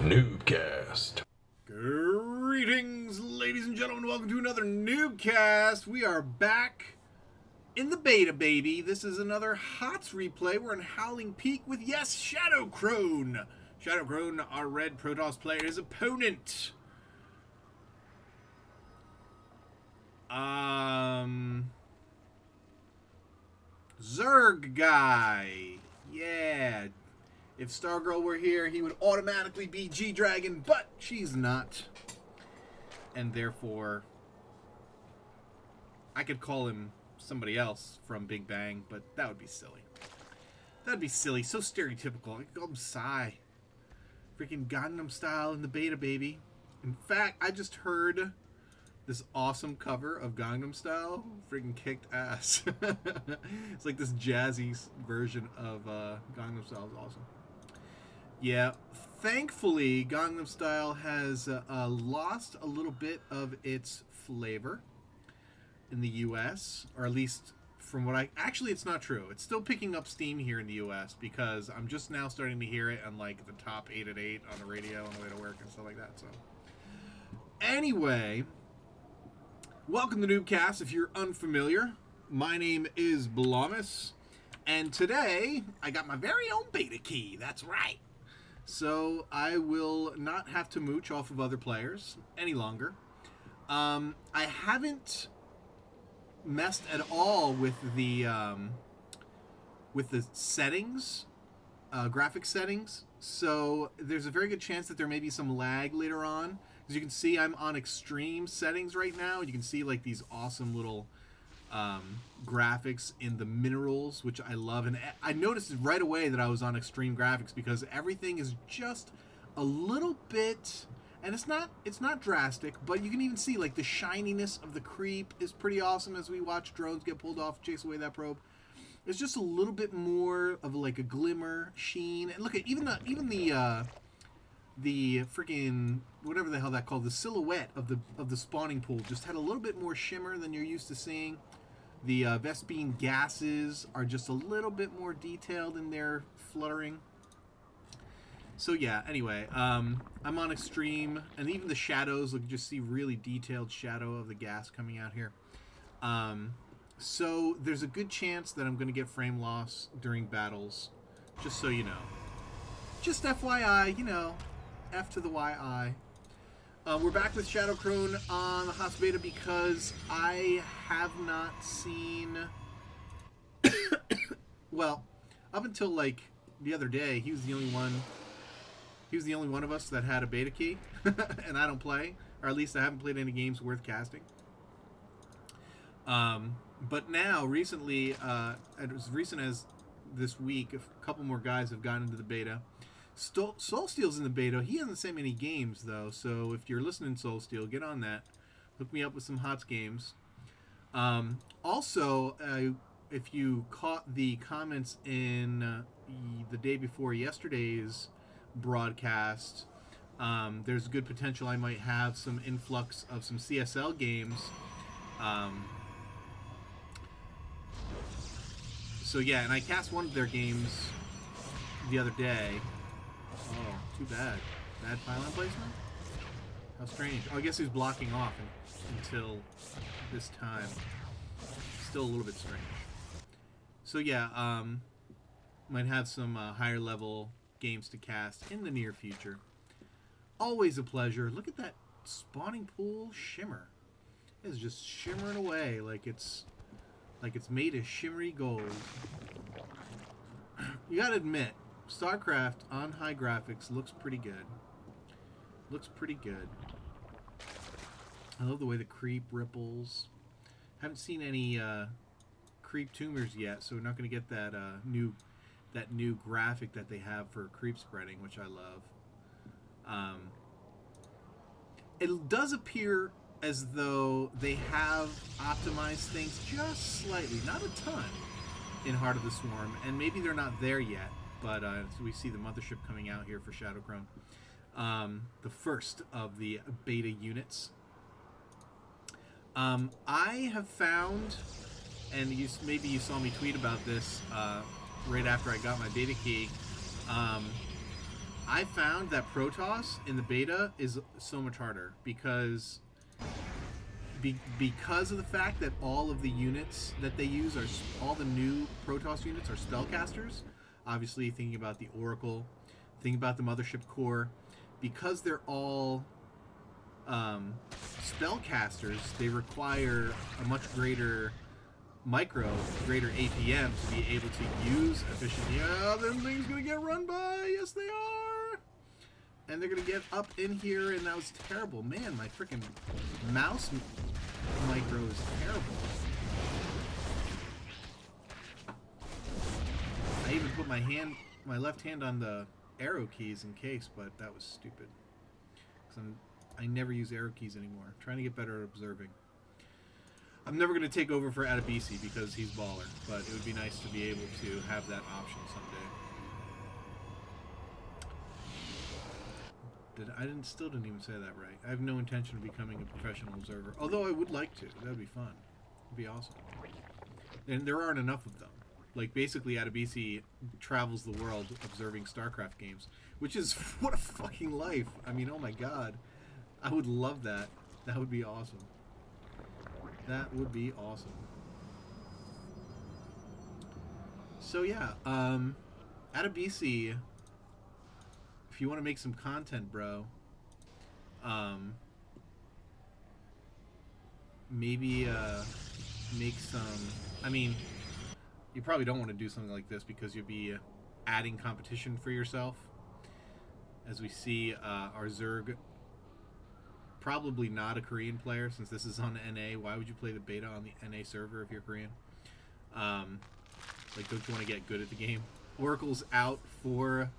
NuubCast. Greetings, ladies and gentlemen. Welcome to another NuubCast. We are back in the beta, baby. This is another HotS replay. We're in Howling Peak with, yes, Shadow Crone. Shadow Crone, our red Protoss player, his opponent. Zerg guy. Yeah. If Stargirl were here, he would automatically be G-Dragon, but she's not. And therefore, I could call him somebody else from Big Bang, but that would be silly. That'd be silly. So stereotypical. I could call him Psy. Freaking Gangnam Style in the beta, baby. In fact, I just heard this awesome cover of Gangnam Style. Freaking kicked ass. It's like this jazzy version of Gangnam Style. Is awesome. Yeah, thankfully, Gangnam Style has lost a little bit of its flavor in the U.S., or at least from what I... Actually, it's not true. It's still picking up steam here in the U.S. because I'm just now starting to hear it on, like, the top 8 at 8 on the radio on the way to work and stuff like that, so... Anyway, welcome to NuubCast. If you're unfamiliar, my name is Blomus, and today I got my very own beta key. That's right. So I will not have to mooch off of other players any longer. I haven't messed at all with the settings, graphic settings. So there's a very good chance that there may be some lag later on. As you can see, I'm on extreme settings right now. You can see like these awesome little graphics in the minerals, which I love, and I noticed right away that I was on extreme graphics because everything is just a little bit, and it's not drastic, but you can even see like the shininess of the creep is pretty awesome as we watch drones get pulled off, chase away that probe. It's just a little bit more of like a glimmer, sheen, and look at even the freaking whatever the hell that called, the silhouette of the spawning pool just had a little bit more shimmer than you're used to seeing. The Vespene gases are just a little bit more detailed in their fluttering. So yeah, anyway, I'm on extreme, and even the shadows, look, you just see really detailed shadow of the gas coming out here. So there's a good chance that I'm going to get frame loss during battles, just so you know. Just FYI, you know, F to the YI. We're back with Shadow Crone on the HotS beta because I have not seen... well, up until like the other day, he was the only one. He was the only one of us that had a beta key, and I don't play, or at least I haven't played any games worth casting. But now, recently, as recent as this week, a couple more guys have gotten into the beta. Soulsteel's in the beta. He hasn't sent many games, though, so if you're listening, Soulsteel, get on that. Hook me up with some HotS games. Also, if you caught the comments in the day before yesterday's broadcast, there's good potential I might have some influx of some CSL games. So yeah, and I cast one of their games the other day. Oh, too bad. Bad pylon placement? How strange. Oh, I guess he was blocking off until this time. Still a little bit strange. So yeah, might have some higher level games to cast in the near future. Always a pleasure. Look at that spawning pool shimmer. It's just shimmering away like it's made of shimmery gold. You gotta admit, StarCraft on high graphics looks pretty good. Looks pretty good. I love the way the creep ripples. Haven't seen any creep tumors yet, so we're not going to get that new graphic that they have for creep spreading, which I love. It does appear as though they have optimized things just slightly, not a ton, in Heart of the Swarm, and maybe they're not there yet. But so we see the mothership coming out here for Shadow Crone. The first of the beta units. I have found, and maybe you saw me tweet about this right after I got my beta key, I found that Protoss in the beta is so much harder because because of the fact that all of the units that they use are all the new Protoss units are spellcasters. Obviously, thinking about the Oracle, thinking about the Mothership Core, because they're all spellcasters, they require a much greater greater APM to be able to use efficiently. Yeah, them things gonna get run by. Yes, they are. And they're gonna get up in here, and that was terrible. Man, my freaking mouse micro is terrible. I even put my left hand on the arrow keys in case, but that was stupid. Because I never use arrow keys anymore. I'm trying to get better at observing. I'm never going to take over for Adebisi because he's baller, but it would be nice to be able to have that option someday. Still didn't even say that right. I have no intention of becoming a professional observer, although I would like to. That would be fun. It would be awesome. And there aren't enough of them. Like, basically, Adebisi travels the world observing StarCraft games, which is, what a fucking life. I mean, oh my god. I would love that. That would be awesome. That would be awesome. So yeah, Adebisi, if you want to make some content, bro, maybe make some. I mean, you probably don't want to do something like this because you'll be adding competition for yourself. As we see, our Zerg. Probably not a Korean player since this is on NA. Why would you play the beta on the NA server if you're Korean? Like, don't you want to get good at the game? Oracle's out for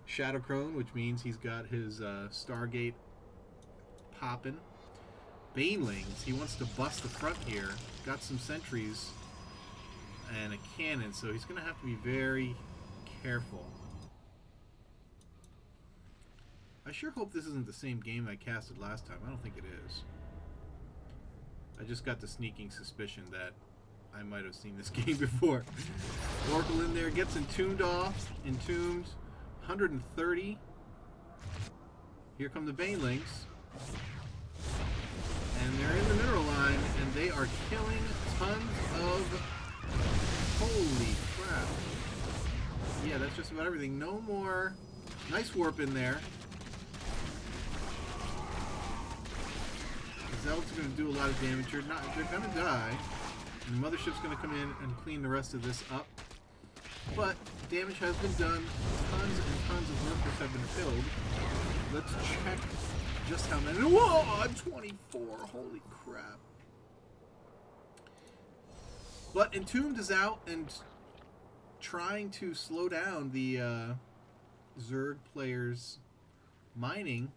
Shadowcrone, which means he's got his Stargate popping. Banelings, he wants to bust the front here. Got some sentries and a cannon, so he's going to have to be very careful. I sure hope this isn't the same game I casted last time. I don't think it is. I just got the sneaking suspicion that I might have seen this game before. Oracle in there, gets entombed off. Entombed. 130. Here come the Banelings. And they're in the mineral line, and they are killing tons of... Holy crap. Yeah, that's just about everything. No more... Nice warp in there. Zealots are going to do a lot of damage here. They're going to die. And the Mothership's going to come in and clean the rest of this up. But damage has been done. Tons and tons of workers have been killed. Let's check just how many. Whoa! 24! Holy crap. But Entombed is out and trying to slow down the Zerg players' mining.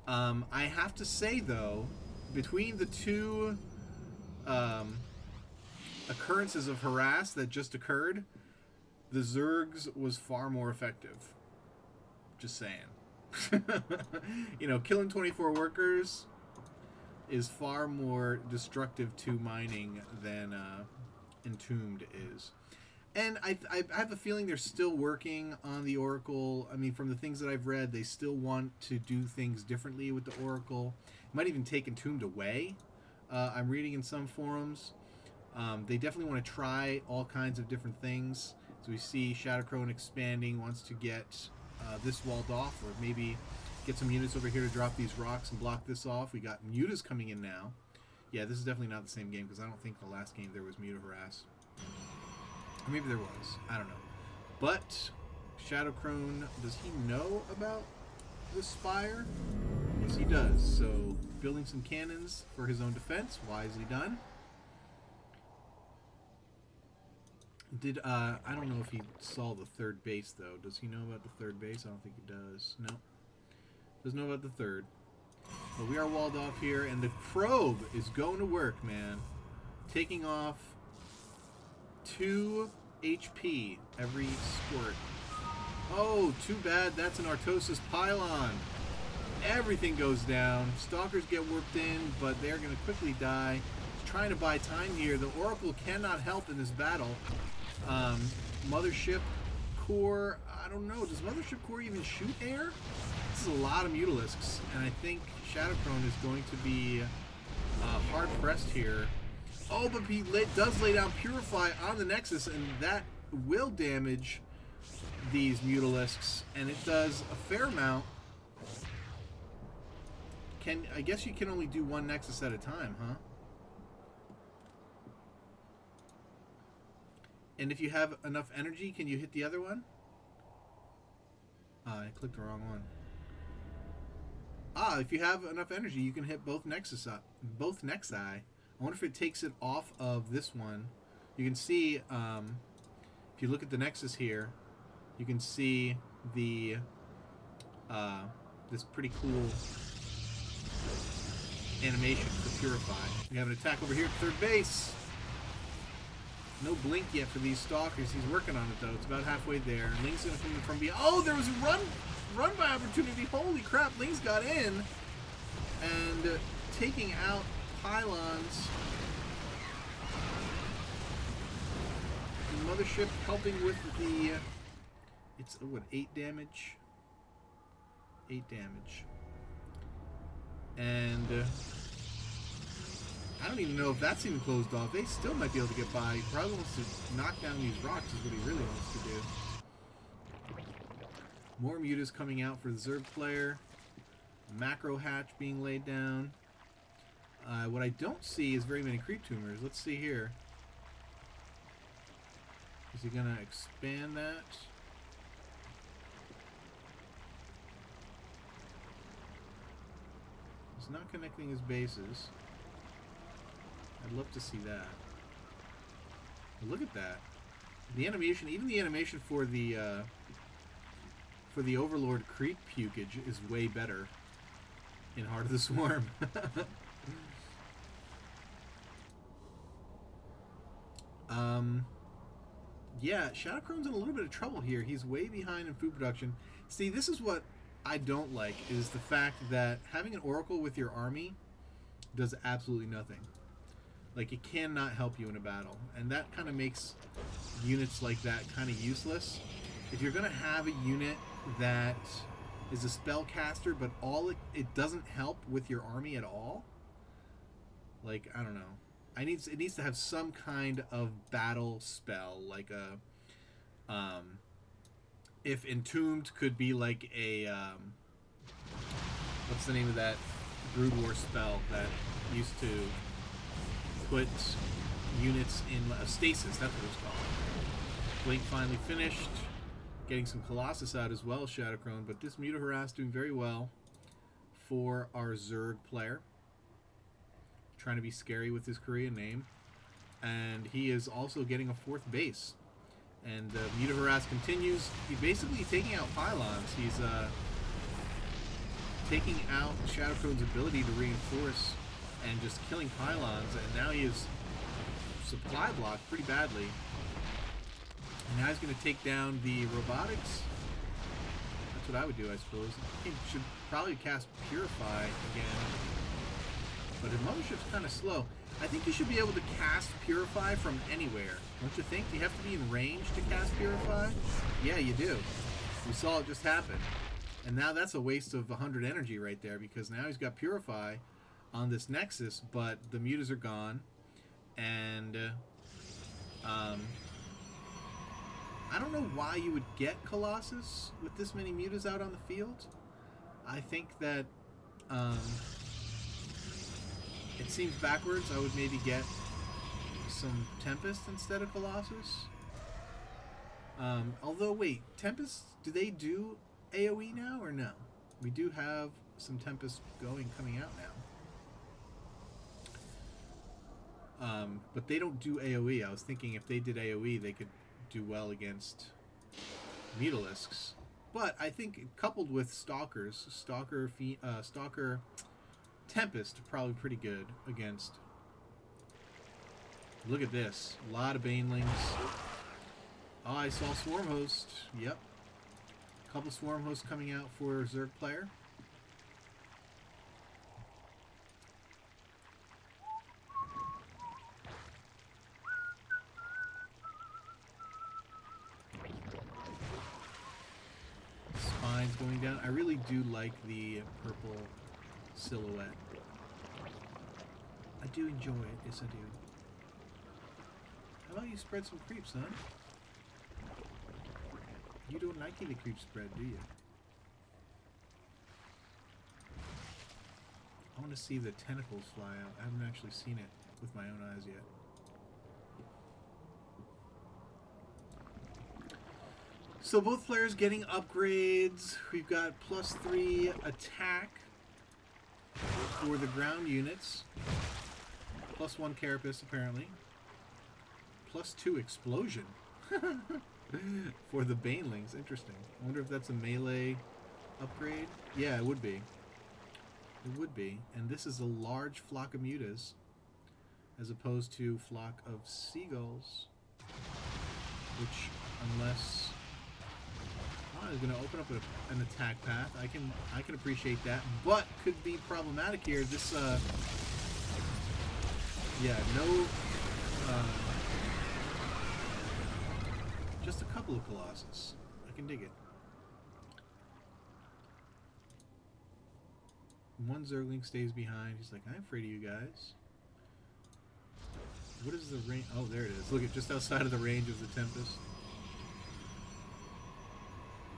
I have to say, though, between the two occurrences of harass that just occurred, the Zergs was far more effective. Just saying. You know, killing 24 workers is far more destructive to mining than Entombed is. And I have a feeling they're still working on the Oracle. I mean, from the things that I've read, they still want to do things differently with the Oracle. Might even take Entombed away. I'm reading in some forums. They definitely want to try all kinds of different things. So we see Shadowcrone expanding, wants to get this walled off, or maybe get some units over here to drop these rocks and block this off. We got Mutas coming in now. Yeah, this is definitely not the same game, because I don't think the last game there was Muta harass. Or maybe there was. I don't know. But Shadowcrone, does he know about the Spire? Yes, he does. So building some cannons for his own defense. Wisely done. I don't know if he saw the third base, though. Does he know about the third base? I don't think he does. No. Doesn't know about the third. But we are walled off here, and the probe is going to work, man. Taking off 2 HP every squirt. Oh, too bad. That's an Artosis pylon. Everything goes down. Stalkers get warped in, but they're going to quickly die. He's trying to buy time here. The Oracle cannot help in this battle. Mothership Core, I don't know. Does Mothership Core even shoot air? This is a lot of Mutalisks, and I think Shadowcrone is going to be hard-pressed here. Oh, but he does lay down Purify on the Nexus, and that will damage these Mutalisks, and it does a fair amount. I guess you can only do one Nexus at a time, huh? And if you have enough energy, can you hit the other one? I clicked the wrong one. If you have enough energy, you can hit both Nexi. I wonder if it takes it off of this one. You can see, if you look at the Nexus here, you can see the this pretty cool animation for Purify. We have an attack over here at third base. No blink yet for these Stalkers. He's working on it, though. It's about halfway there. Ling's going to come in from behind. Oh, there was a run by opportunity. Holy crap, Ling's got in. And taking out pylons. The Mothership helping with the... It's, what, 8 damage? 8 damage. And... I don't even know if that's even closed off. They still might be able to get by. He probably wants to knock down these rocks is what he really wants to do. More mutas coming out for the Zerg player. Macro hatch being laid down. What I don't see is very many creep tumors. Let's see here. Is he going to expand that? He's not connecting his bases. I'd love to see that. Look at that. The animation, even the animation for the Overlord creep pukage is way better in Heart of the Swarm. Yeah, Shadowcrone's in a little bit of trouble here. He's way behind in food production. See, this is what I don't like, is the fact that having an Oracle with your army does absolutely nothing. Like, it cannot help you in a battle. And that kind of makes units like that kind of useless. If you're going to have a unit that is a spellcaster, but it doesn't help with your army at all, like, I don't know. It needs to have some kind of battle spell, like a... if Entombed could be like a... what's the name of that Brood War spell that used to... put units in a stasis, that's what it's called. Blink finally finished. Getting some Colossus out as well, Shadowcrone, but this Muta-Harass doing very well for our Zerg player. Trying to be scary with his Korean name. And he is also getting a 4th base. And Muta-Harass continues. He's basically taking out pylons. He's taking out Shadowcrone's ability to reinforce and just killing pylons, and now he is supply blocked pretty badly. And now he's going to take down the robotics. That's what I would do, I suppose. He should probably cast Purify again. But his Mothership's kind of slow. I think you should be able to cast Purify from anywhere. Don't you think? Do you have to be in range to cast Purify? Yeah, you do. We saw it just happen. And now that's a waste of 100 energy right there, because now he's got Purify on this Nexus, but the mutas are gone, and I don't know why you would get Colossus with this many mutas out on the field. I think that it seems backwards. I would maybe get some Tempest instead of Colossus. Although, wait, Tempest, do they do AoE now or no? We do have some Tempest coming out now. But they don't do AoE. I was thinking if they did AoE, they could do well against Mutalisks. But I think coupled with Stalkers, Stalker Tempest, probably pretty good against. Look at this. A lot of Banelings. Oh, I saw Swarm Host. Yep. A couple Swarm Hosts coming out for Zerg player. really do like the purple silhouette. I do enjoy it, yes I do. How about you spread some creeps, son? You don't like the creep spread, do you? I want to see the tentacles fly out. I haven't actually seen it with my own eyes yet. So both players getting upgrades. We've got +3 attack for the ground units. +1 carapace apparently. +2 explosion for the banelings. Interesting. I wonder if that's a melee upgrade. Yeah, it would be. It would be. And this is a large flock of mutas as opposed to flock of seagulls, which unless is going to open up an attack path. I can appreciate that, but could be problematic here. This yeah, no just a couple of Colossus. I can dig it. One Zergling stays behind. He's like, I'm afraid of you guys. What is the range? Oh, there it is. Look at just outside of the range of the Tempest.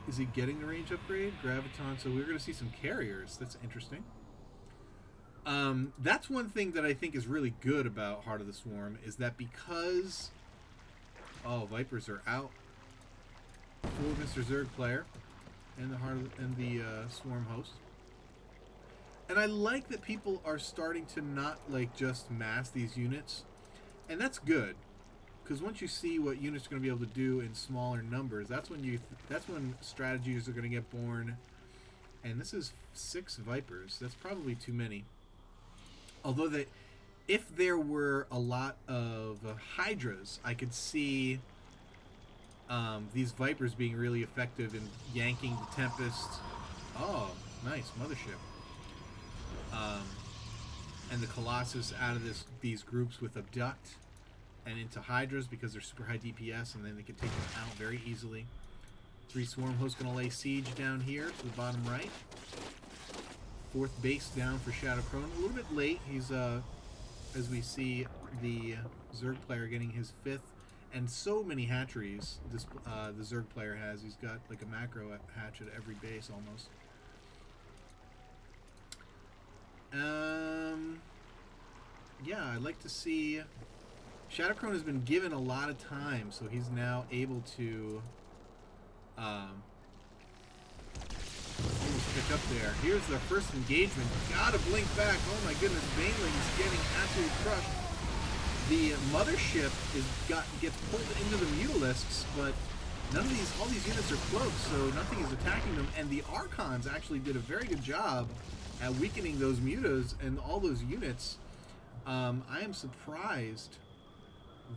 Is he getting the range upgrade? Graviton. So we're going to see some carriers. That's interesting. That's one thing that I think is really good about Heart of the Swarm is that because Vipers are out for Mr. Zerg player and the Swarm host. And I like that people are starting to not like just mass these units, and that's good, because once you see what units are going to be able to do in smaller numbers, that's when strategies are going to get born. And this is 6 Vipers. That's probably too many. Although if there were a lot of Hydras, I could see these Vipers being really effective in yanking the Tempest. Oh, nice mothership. And the Colossus out of these groups with Abduct and into Hydras because they're super high DPS, and then they can take them out very easily. 3 Swarm hosts going to lay siege down here to the bottom right. 4th base down for Shadow Crone. A little bit late. He's, as we see, the Zerg player getting his 5th. And so many hatcheries the Zerg player has. He's got like a macro hatch at every base almost. Yeah, I'd like to see... Shadow Crone has been given a lot of time, so he's now able to almost pick up there. Here's the first engagement. Gotta blink back. Oh my goodness, Baneling's getting absolutely crushed. The mothership gets pulled into the Mutalisks, but all these units are cloaked, so nothing is attacking them. And the Archons actually did a very good job at weakening those mutas and all those units. I am surprised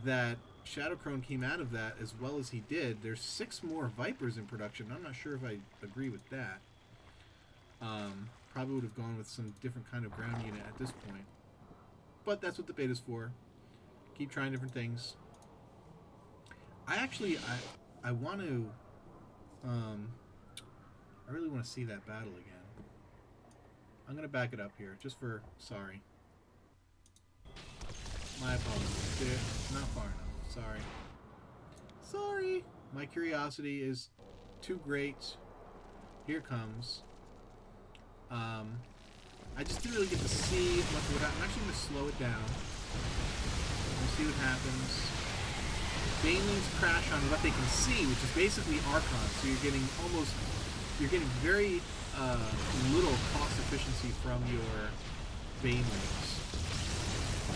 that Shadow Crone came out of that as well as he did. There's 6 more Vipers in production. I'm not sure if I agree with that. Probably would have gone with some different kind of ground unit at this point. But that's what the beta's for. Keep trying different things. I want to... I really want to see that battle again. I'm going to back it up here, just for... Sorry. My apologies. Not far enough. Sorry. Sorry! My curiosity is too great. Here comes. I just didn't really get to see much of what happened. I'm actually going to slow it down. We'll see what happens. Banelings crash on what they can see, which is basically Archons. So you're getting very little cost efficiency from your Banelings.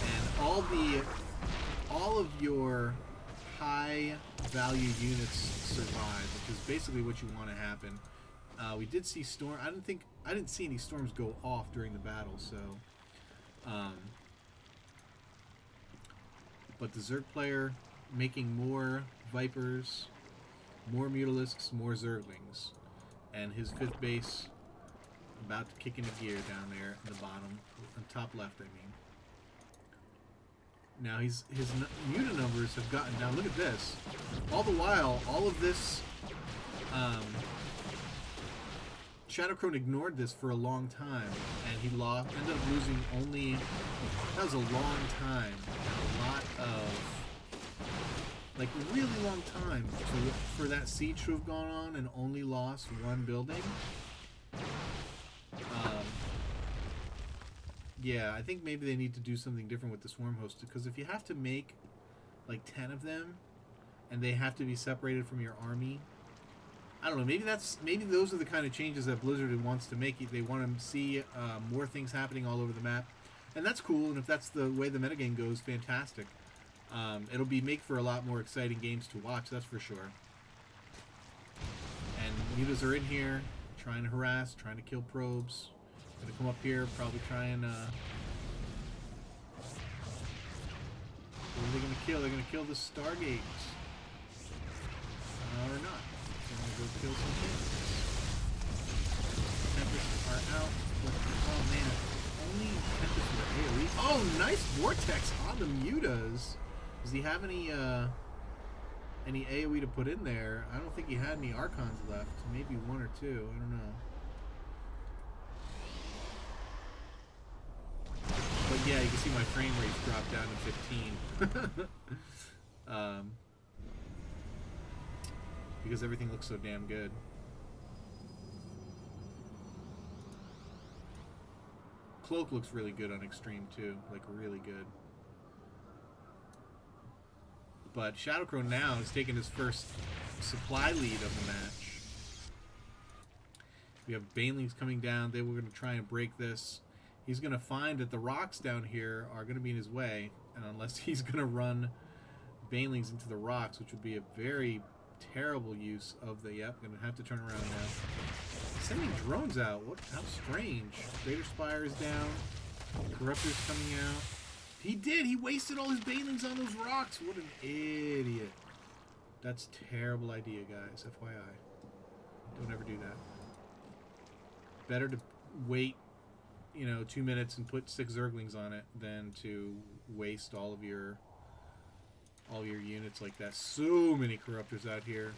And all of your high value units survive, which is basically what you want to happen. We did see storm. I didn't see any storms go off during the battle, so but the Zerg player making more Vipers, more Mutalisks, more Zerglings, and his 5th base about to kick into gear down there at the bottom, on top left, I mean. Now his muta numbers have gotten down. Look at this. All the while, all of this Shadowcrone ignored this for a long time, and he ended up losing only... That was a long time, and a lot of... Like, a really long time for that siege to have gone on and only lost one building. Yeah, I think maybe they need to do something different with the Swarm Host, because if you have to make, like, 10 of them, and they have to be separated from your army... I don't know, maybe those are the kind of changes that Blizzard wants to make. They want to see more things happening all over the map. And that's cool, and if that's the way the metagame goes, fantastic. It'll make for a lot more exciting games to watch, that's for sure. And mutas are in here, trying to harass, trying to kill probes. Gonna come up here, probably try and... What are they gonna kill? They're gonna kill the Stargate. Or not. Go kill some kids. Tempests are out. Oh man, only Tempests were AoE. Oh, nice Vortex on the mutas. Does he have any AoE to put in there? I don't think he had any Archons left. Maybe one or two. I don't know. But yeah, you can see my frame rate's dropped down to 15. Because everything looks so damn good. Cloak looks really good on Extreme too, like really good. But Shadowcrone now has taken his first supply lead of the match. We have Banelings coming down. They were going to try and break this. He's going to find that the rocks down here are going to be in his way, and unless he's going to run Banelings into the rocks, which would be a very terrible use of the... Yep, gonna have to turn around now. Sending drones out. What? How strange. Greater Spire is down. Corruptor's coming out. He did! He wasted all his Banelings on those rocks! What an idiot. That's a terrible idea, guys. FYI. Don't ever do that. Better to wait, 2 minutes and put 6 Zerglings on it than to waste all your units like that. So many Corruptors out here.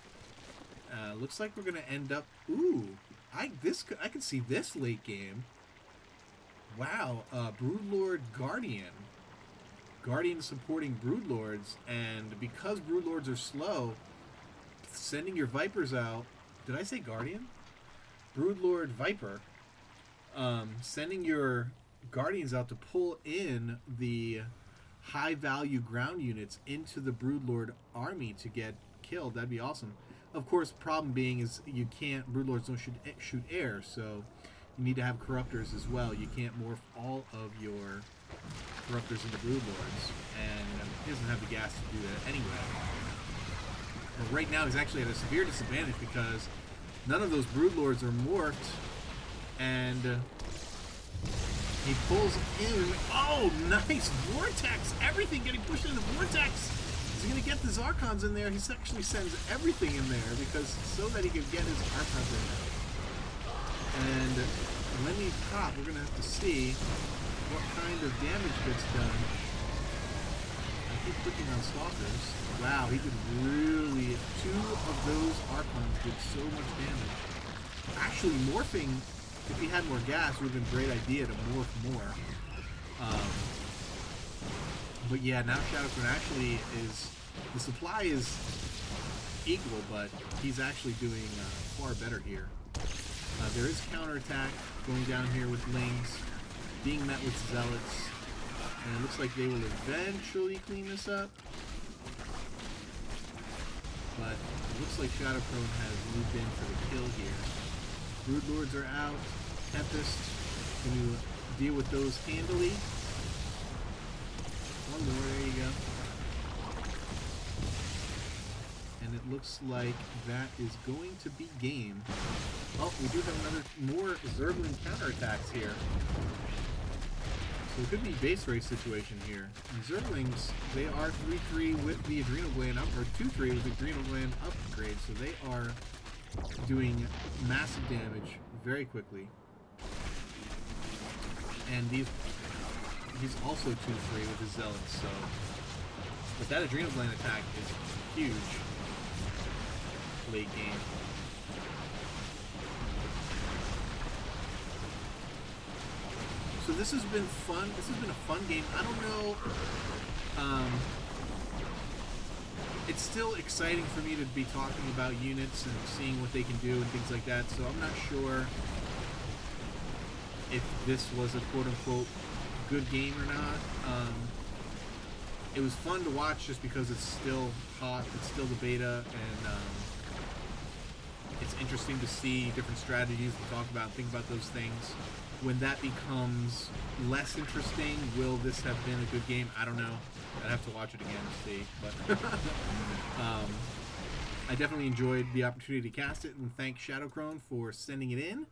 Looks like we're gonna end up... Ooh! I can see this late game. Wow. Broodlord Guardian. Guardian supporting Broodlords, and because Broodlords are slow, sending your Vipers out... Did I say Guardian? Broodlord Viper. Sending your Guardians out to pull in the high-value ground units into the Broodlord army to get killed. That'd be awesome. Of course, problem being is you can't... Broodlords don't shoot air, so you need to have Corruptors as well. You can't morph all of your Corruptors into Broodlords, and he doesn't have the gas to do that anyway. But right now he's actually at a severe disadvantage because none of those Broodlords are morphed, and he pulls in... Oh, nice! Vortex! Everything getting pushed into Vortex! He's going to get the Zarkons in there. He actually sends everything in there because so that he can get his Archons in there. And when he pop, we're going to have to see what kind of damage gets done. I keep clicking on Stalkers. Wow, he did really... 2 of those Archons did so much damage. Actually, morphing... If he had more gas, it would have been a great idea to morph more. But yeah, now Shadowcrone actually is... The supply is equal, but he's actually doing far better here. There is counterattack going down here with Lings, being met with Zealots, and it looks like they will eventually clean this up. But it looks like Shadowcrone has moved in for the kill here. Broodlords are out. Tempest going to deal with those handily. One more, there you go. And it looks like that is going to be game. Oh, we do have more Zergling counterattacks here. So it could be base race situation here. And Zerglings, they are 3-3 with the Adrenal Gland up, or 2-3 with the Adrenal Gland upgrade, so they are doing massive damage very quickly. And he's also 2-3 with his Zealots, so... But that Adrenal Gland attack is huge late game. So this has been fun. This has been a fun game. I don't know. It's still exciting for me to be talking about units and seeing what they can do and things like that. So I'm not sure if this was a quote-unquote good game or not. It was fun to watch just because it's still hot. It's still the beta, and it's interesting to see different strategies to talk about and think about those things. When that becomes less interesting, will this have been a good game? I don't know. I'd have to watch it again to see. But I definitely enjoyed the opportunity to cast it, and thank Shadowcrone for sending it in.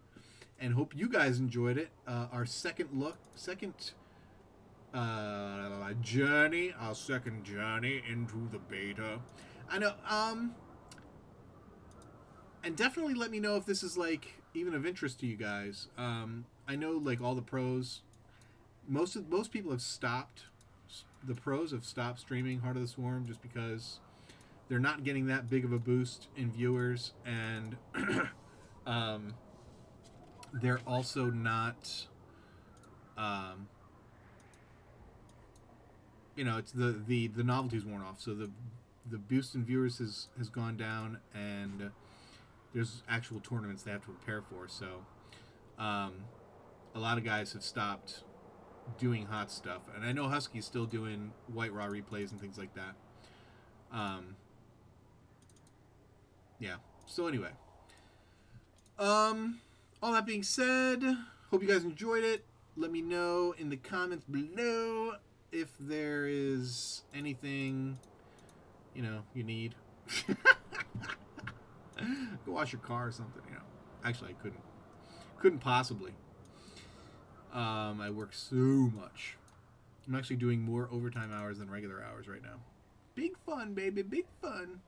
And hope you guys enjoyed it. Our second journey into the beta. I know. And definitely let me know if this is like even of interest to you guys. I know like all the pros, most people have stopped. The pros have stopped streaming Heart of the Swarm just because they're not getting that big of a boost in viewers, and they're also not. You know, it's the novelty's worn off, so the boost in viewers has gone down, and there's actual tournaments they have to prepare for. So a lot of guys have stopped doing hot stuff, and I know Husky's still doing White Raw replays and things like that. Yeah. So anyway, all that being said, hope you guys enjoyed it. Let me know in the comments below if there is anything, you know, you need. Go wash your car or something, you know. Actually, I couldn't possibly. I work so much. I'm actually doing more overtime hours than regular hours right now. Big fun, baby, big fun.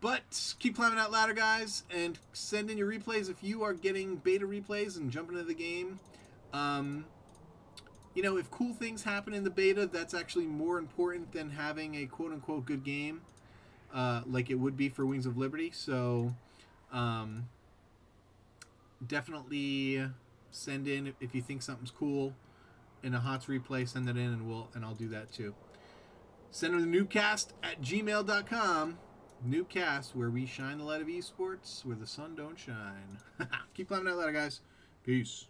But keep climbing that ladder, guys, and send in your replays if you are getting beta replays and jumping into the game. You know, if cool things happen in the beta, that's actually more important than having a quote-unquote good game, like it would be for Wings of Liberty. So definitely send in if you think something's cool in a HotS replay. Send it in, and I'll do that too. Send them to NuubCast@gmail.com. NuubCast, where we shine the light of esports, where the sun don't shine. Keep climbing that ladder, guys. Peace.